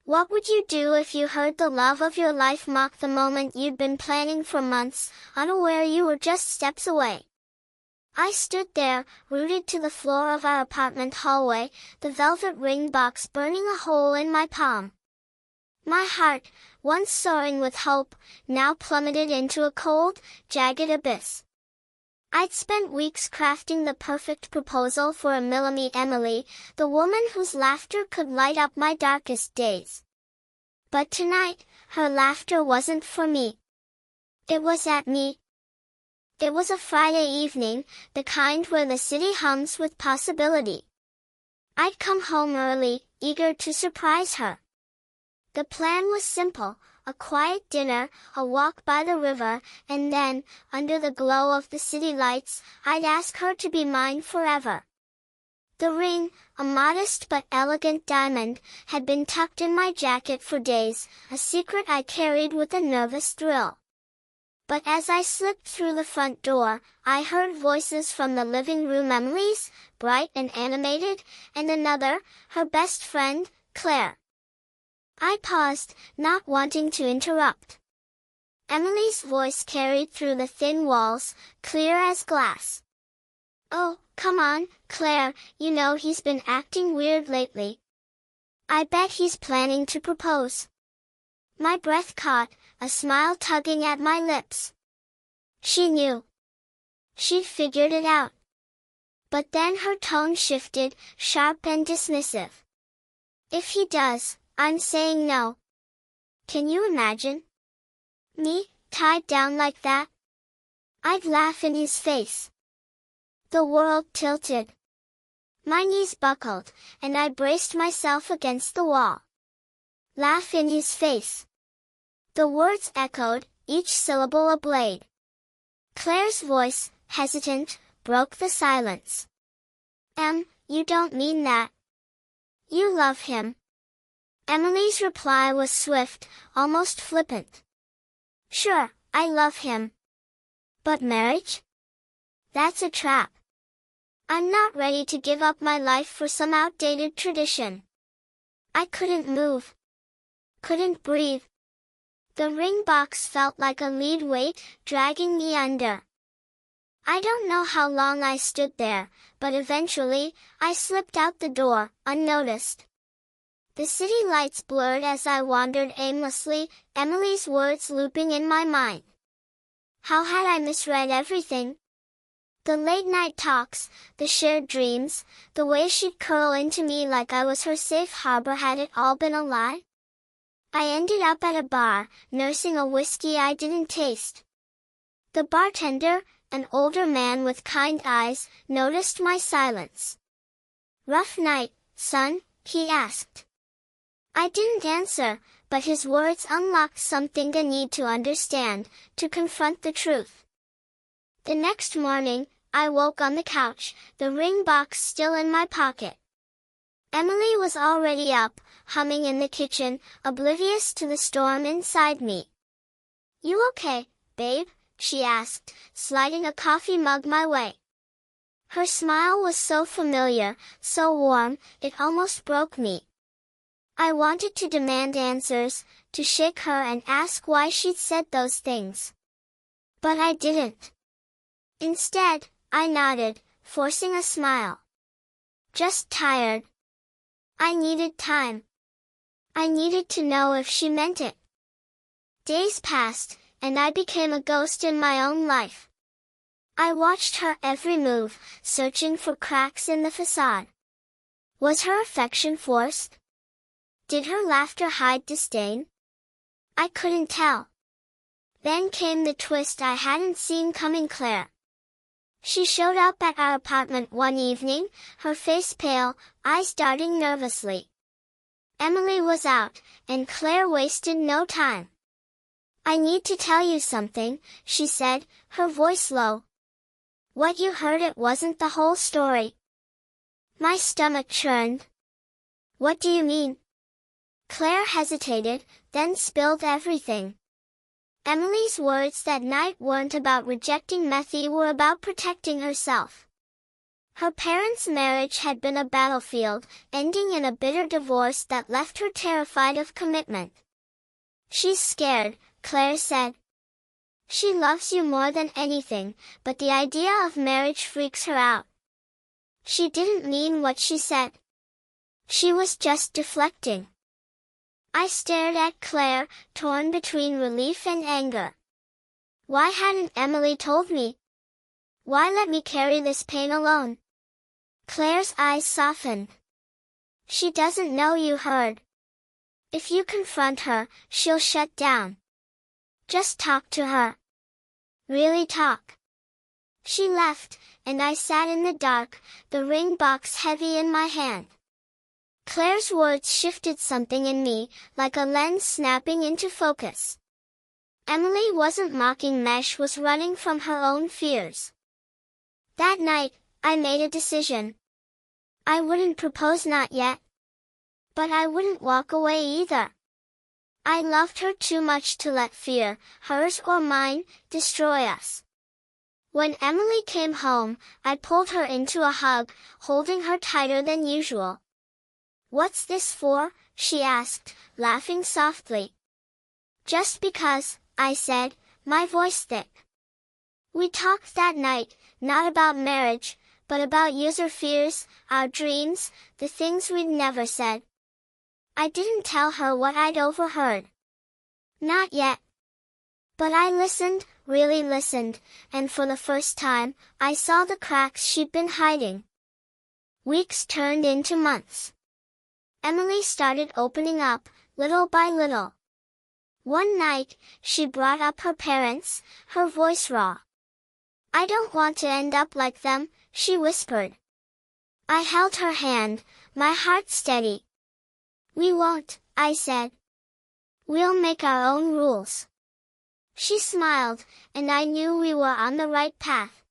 What would you do if you heard the love of your life mock the moment you'd been planning for months, unaware you were just steps away? I stood there, rooted to the floor of our apartment hallway, the velvet ring box burning a hole in my palm. My heart, once soaring with hope, now plummeted into a cold, jagged abyss. I'd spent weeks crafting the perfect proposal for Emily, the woman whose laughter could light up my darkest days. But tonight, her laughter wasn't for me. It was at me. It was a Friday evening, the kind where the city hums with possibility. I'd come home early, eager to surprise her. The plan was simple. A quiet dinner, a walk by the river, and then, under the glow of the city lights, I'd ask her to be mine forever. The ring, a modest but elegant diamond, had been tucked in my jacket for days, a secret I carried with a nervous thrill. But as I slipped through the front door, I heard voices from the living room. Emily's, bright and animated, and another, her best friend, Claire. I paused, not wanting to interrupt. Emily's voice carried through the thin walls, clear as glass. "Oh, come on, Claire, you know he's been acting weird lately. I bet he's planning to propose." My breath caught, a smile tugging at my lips. She knew. She'd figured it out. But then her tone shifted, sharp and dismissive. "If he does, I'm saying no." Can you imagine? Me, tied down like that? I'd laugh in his face. The world tilted. My knees buckled, and I braced myself against the wall. Laugh in his face. The words echoed, each syllable a blade. Claire's voice, hesitant, broke the silence. You don't mean that. You love him." Emily's reply was swift, almost flippant. "Sure, I love him. But marriage? That's a trap. I'm not ready to give up my life for some outdated tradition." I couldn't move. Couldn't breathe. The ring box felt like a lead weight, dragging me under. I don't know how long I stood there, but eventually, I slipped out the door, unnoticed. The city lights blurred as I wandered aimlessly, Emily's words looping in my mind. How had I misread everything? The late-night talks, the shared dreams, the way she'd curl into me like I was her safe harbor. Had it all been a lie? I ended up at a bar, nursing a whiskey I didn't taste. The bartender, an older man with kind eyes, noticed my silence. "Rough night, son?" he asked. I didn't answer, but his words unlocked something I need to understand, to confront the truth. The next morning, I woke on the couch, the ring box still in my pocket. Emily was already up, humming in the kitchen, oblivious to the storm inside me. "You okay, babe?" she asked, sliding a coffee mug my way. Her smile was so familiar, so warm, it almost broke me. I wanted to demand answers, to shake her and ask why she'd said those things. But I didn't. Instead, I nodded, forcing a smile. Just tired. I needed time. I needed to know if she meant it. Days passed, and I became a ghost in my own life. I watched her every move, searching for cracks in the facade. Was her affection forced? Did her laughter hide disdain? I couldn't tell. Then came the twist I hadn't seen coming. Claire. She showed up at our apartment one evening, her face pale, eyes darting nervously. Emily was out, and Claire wasted no time. "I need to tell you something," she said, her voice low. "What you heard, it wasn't the whole story." My stomach churned. "What do you mean?" Claire hesitated, then spilled everything. Emily's words that night weren't about rejecting Methy, were about protecting herself. Her parents' marriage had been a battlefield, ending in a bitter divorce that left her terrified of commitment. "She's scared," Claire said. "She loves you more than anything, but the idea of marriage freaks her out." She didn't mean what she said. She was just deflecting. I stared at Claire, torn between relief and anger. Why hadn't Emily told me? Why let me carry this pain alone? Claire's eyes softened. "She doesn't know you heard. If you confront her, she'll shut down. Just talk to her. Really talk." She left, and I sat in the dark, the ring box heavy in my hand. Claire's words shifted something in me, like a lens snapping into focus. Emily wasn't mocking me, she was running from her own fears. That night, I made a decision. I wouldn't propose, not yet. But I wouldn't walk away either. I loved her too much to let fear, hers or mine, destroy us. When Emily came home, I pulled her into a hug, holding her tighter than usual. "What's this for?" she asked, laughing softly. "Just because," I said, my voice thick. We talked that night, not about marriage, but about user fears, our dreams, the things we'd never said. I didn't tell her what I'd overheard. Not yet. But I listened, really listened, and for the first time, I saw the cracks she'd been hiding. Weeks turned into months. Emily started opening up, little by little. One night, she brought up her parents, her voice raw. "I don't want to end up like them," she whispered. I held her hand, my heart steady. "We won't," I said. "We'll make our own rules." She smiled, and I knew we were on the right path.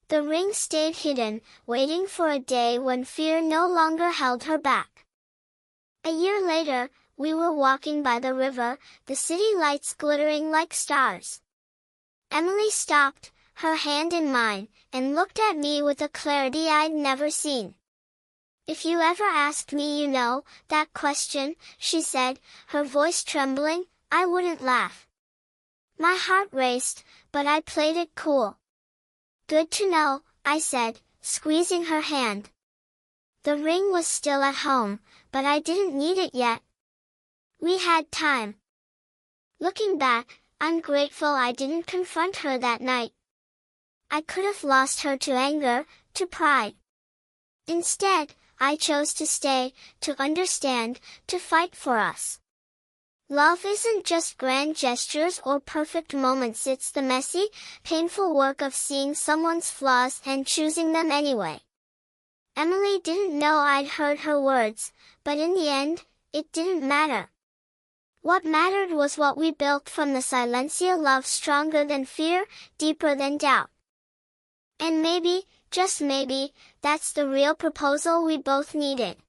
The ring stayed hidden, waiting for a day when fear no longer held her back. A year later, we were walking by the river, the city lights glittering like stars. Emily stopped, her hand in mine, and looked at me with a clarity I'd never seen. "If you ever asked me, that question," she said, her voice trembling, "I wouldn't laugh." My heart raced, but I played it cool. "Good to know," I said, squeezing her hand. The ring was still at home, but I didn't need it yet. We had time. Looking back, I'm grateful I didn't confront her that night. I could have lost her to anger, to pride. Instead, I chose to stay, to understand, to fight for us. Love isn't just grand gestures or perfect moments, it's the messy, painful work of seeing someone's flaws and choosing them anyway. Emily didn't know I'd heard her words, but in the end, it didn't matter. What mattered was what we built from the silencia, love stronger than fear, deeper than doubt. And maybe, just maybe, that's the real proposal we both needed.